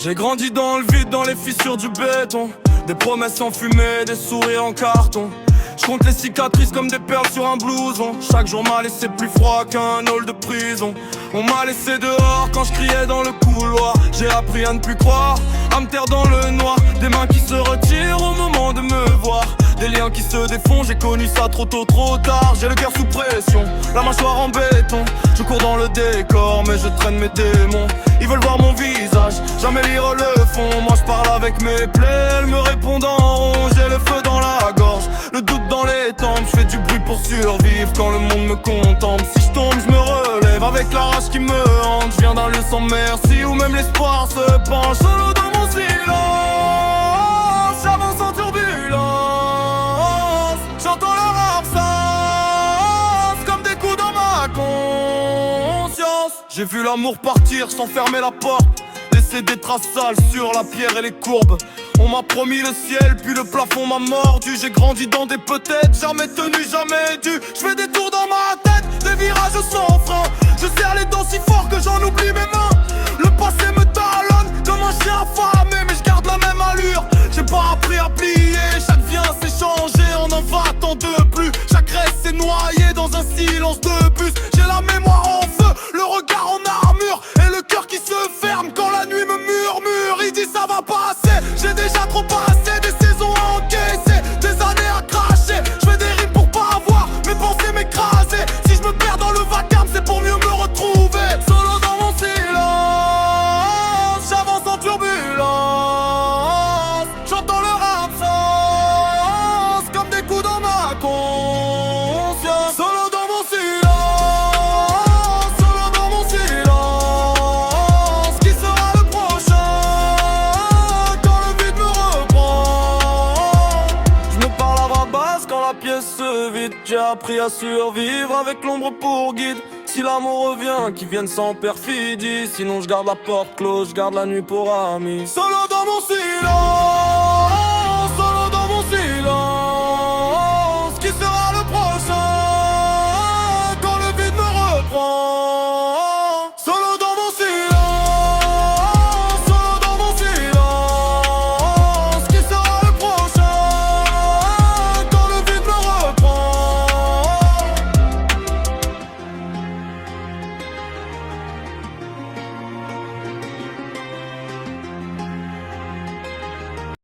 J'ai grandi dans le vide, dans les fissures du béton. Des promesses en fumée, des sourires en carton. Je compte les cicatrices comme des perles sur un blouson. Chaque jour m'a laissé plus froid qu'un hall de prison. On m'a laissé dehors quand je criais dans le couloir. J'ai appris à ne plus croire, à me taire dans le noir. Des mains qui se retirent au moment de me voir. Des liens qui se défont, j'ai connu ça trop tôt, trop tard. J'ai le cœur sous pression, la mâchoire en béton. Je cours dans le décor, mais je traîne mes démons. Ils veulent voir mon visage, jamais lire le fond. Moi je parle avec mes plaies, elles me répondent en rond. J'ai le feu dans la gorge, le doute dans les tempes. Je fais du bruit pour survivre quand le monde me contemple. Si je tombe, je me relève avec la rage qui me hante. Je viens d'un lieu sans merci où même l'espoir se penche. Solo dans mon silence, j'avance en turbulence. J'entends leur absence comme des coups dans ma conscience. J'ai vu l'amour partir sans fermer la porte, laisser des traces sales sur la pierre et les courbes. On m'a promis le ciel, puis le plafond m'a mordu. J'ai grandi dans des peut-être, jamais tenu, jamais dû. Je fais des tours dans ma tête, des virages sans frein. Je serre les dents si fort que j'en oublie mes mains. Le passé me talonne comme un chien affamé, mais je garde la même allure. J'ai pas appris à plier, chaque vient s'est changé en un va-t'en de plus. Chaque reste s'est noyé dans un silence de bus. J'ai la mémoire en feu, le regard en armure, et le cœur qui se ferme quand la nuit me murmure. Il dit ça va passer, j'ai déjà trop passé, des saisons à encaisser, des années à cracher. Je fais des rimes pour pas avoir mes pensées m'écraser. Si je me perds dans le vacarme, c'est pour mieux me retrouver. Solo dans mon silence, j'avance en turbulence. J'entends leur absence comme des coups dans ma conscience. Solo dans mon silence, solo dans mon silence. Qui sera le prochain quand le vide me reprend? Je me parle à voix basse quand la pièce se vide. J'ai appris à survivre avec l'ombre pour guide. Si l'amour revient, qu'il vienne sans perfidie. Sinon je garde la porte close, je garde la nuit pour amis. Solo dans mon silence.